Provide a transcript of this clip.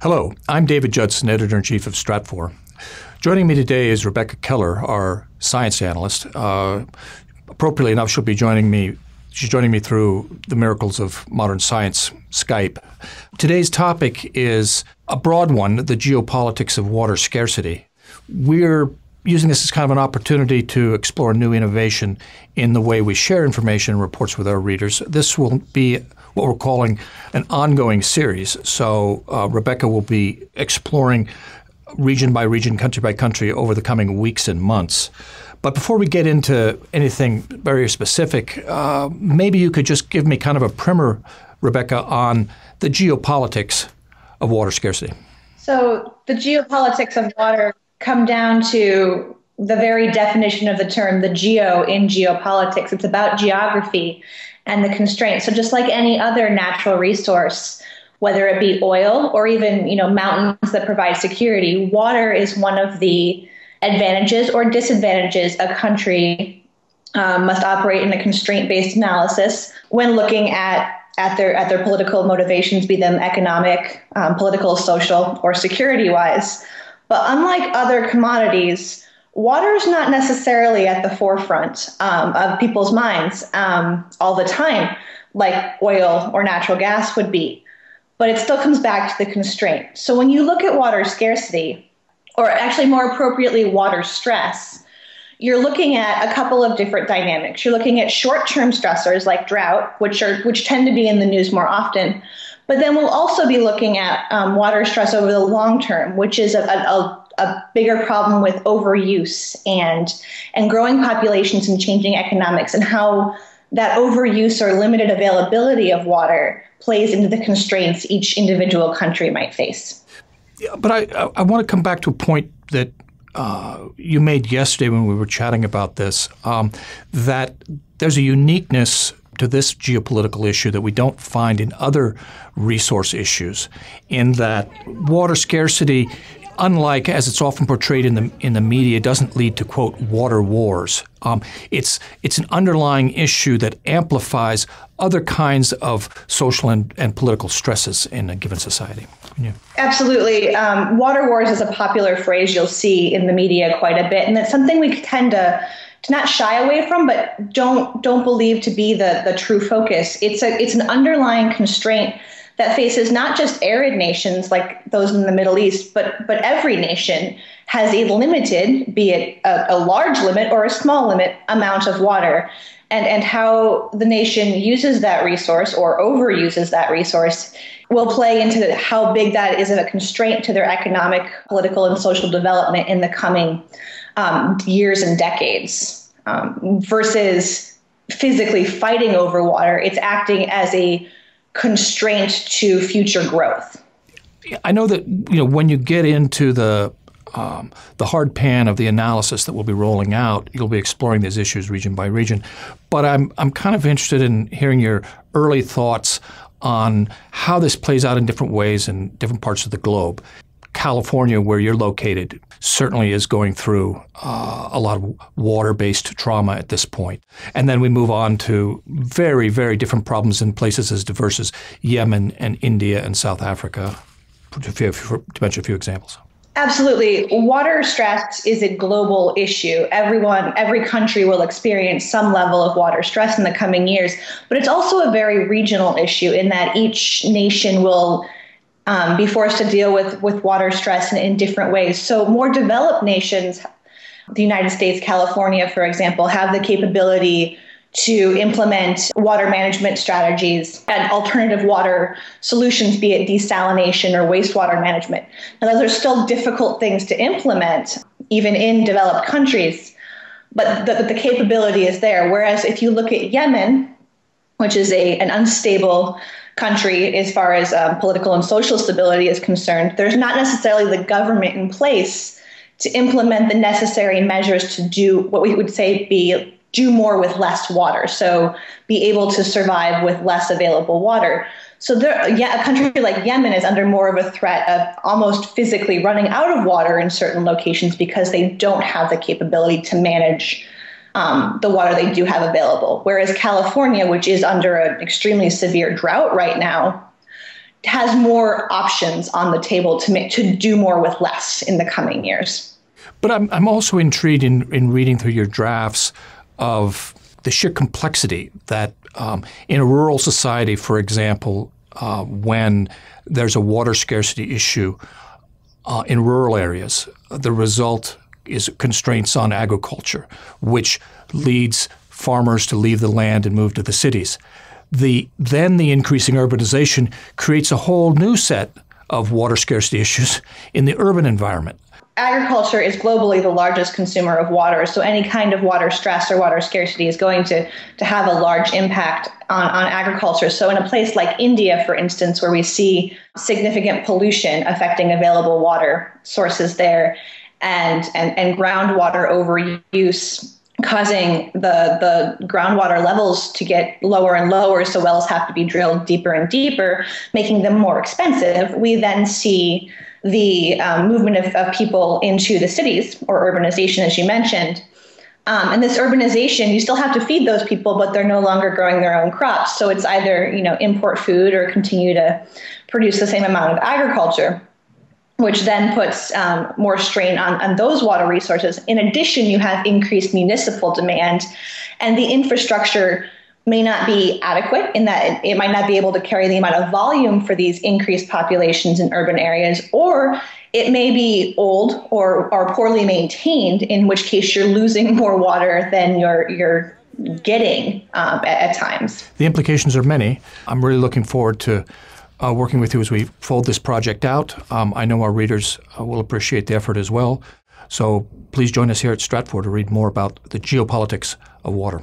Hello, I'm David Judson, Editor-in-Chief of Stratfor. Joining me today is Rebecca Keller, our science analyst. Appropriately enough, she's joining me through the miracles of modern science, Skype. Today's topic is a broad one, the geopolitics of water scarcity. We're using this as kind of an opportunity to explore new innovation in the way we share information and reports with our readers. This will be what we're calling an ongoing series. So Rebecca will be exploring region by region, country by country over the coming weeks and months. But before we get into anything very specific, maybe you could just give me kind of a primer, Rebecca, on the geopolitics of water scarcity. So the geopolitics of water come down to the very definition of the term, the geo in geopolitics. It's about geography and the constraints. So just like any other natural resource, whether it be oil or even, mountains that provide security, water is one of the advantages or disadvantages a country must operate in a constraint-based analysis when looking at their political motivations, be them economic, political, social, or security-wise. But unlike other commodities, water is not necessarily at the forefront of people's minds all the time, like oil or natural gas would be. But it still comes back to the constraint. So when you look at water scarcity, or actually more appropriately, water stress, you're looking at a couple of different dynamics. You're looking at short-term stressors like drought, which tend to be in the news more often. But then we'll also be looking at water stress over the long term, which is a bigger problem with overuse and growing populations and changing economics, and how that overuse or limited availability of water plays into the constraints each individual country might face. Yeah, but I want to come back to a point that you made yesterday when we were chatting about this, that there's a uniqueness to this geopolitical issue that we don't find in other resource issues, in that water scarcity, unlike as it's often portrayed in the media, doesn't lead to, quote, water wars. It's an underlying issue that amplifies other kinds of social and political stresses in a given society. Yeah. Absolutely. Water wars is a popular phrase you'll see in the media quite a bit, and it's something we tend to not shy away from, but don't believe to be the true focus. It's an underlying constraint that faces not just arid nations like those in the Middle East, but every nation has a limited, be it a large limit or a small limit, amount of water. And how the nation uses that resource or overuses that resource will play into how big that is of a constraint to their economic, political, and social development in the coming years and decades. Versus physically fighting over water, it's acting as a constraint to future growth. I know that when you get into the hard pan of the analysis that we'll be rolling out, you'll be exploring these issues region by region. But I'm kind of interested in hearing your early thoughts on how this plays out in different ways in different parts of the globe. California, where you're located, certainly is going through a lot of water-based trauma at this point. And then we move on to very, very different problems in places as diverse as Yemen and India and South Africa, to mention a few examples. Absolutely. Water stress is a global issue. Every country will experience some level of water stress in the coming years, but it's also a very regional issue in that each nation will be forced to deal with water stress in different ways. So more developed nations, the United States, California, for example, have the capability to implement water management strategies and alternative water solutions, be it desalination or wastewater management. Now, those are still difficult things to implement, even in developed countries, but the capability is there. Whereas if you look at Yemen, which is an unstable country as far as political and social stability is concerned, there's not necessarily the government in place to implement the necessary measures to do what we would say do more with less water. So be able to survive with less available water. So a country like Yemen is under more of a threat of almost physically running out of water in certain locations because they don't have the capability to manage the water they do have available. Whereas California, which is under an extremely severe drought right now, has more options on the table to do more with less in the coming years. But I'm also intrigued in reading through your drafts of the sheer complexity that in a rural society, for example, when there's a water scarcity issue in rural areas, the result is constraints on agriculture, which leads farmers to leave the land and move to the cities. Then the increasing urbanization creates a whole new set of water scarcity issues in the urban environment. Agriculture is globally the largest consumer of water, so any kind of water stress or water scarcity is going to have a large impact on agriculture. So in a place like India, for instance, where we see significant pollution affecting available water sources there and groundwater overuse causing the groundwater levels to get lower and lower, so wells have to be drilled deeper and deeper, making them more expensive, we then see the movement of people into the cities, or urbanization, as you mentioned. And this urbanization, you still have to feed those people, but they're no longer growing their own crops. So it's either, import food or continue to produce the same amount of agriculture, which then puts more strain on those water resources. In addition, you have increased municipal demand, and the infrastructure may not be adequate in that it might not be able to carry the amount of volume for these increased populations in urban areas, or it may be old or poorly maintained, in which case you're losing more water than you're getting at times. The implications are many. I'm really looking forward to working with you as we fold this project out. I know our readers will appreciate the effort as well. So please join us here at Stratfor to read more about the geopolitics of water.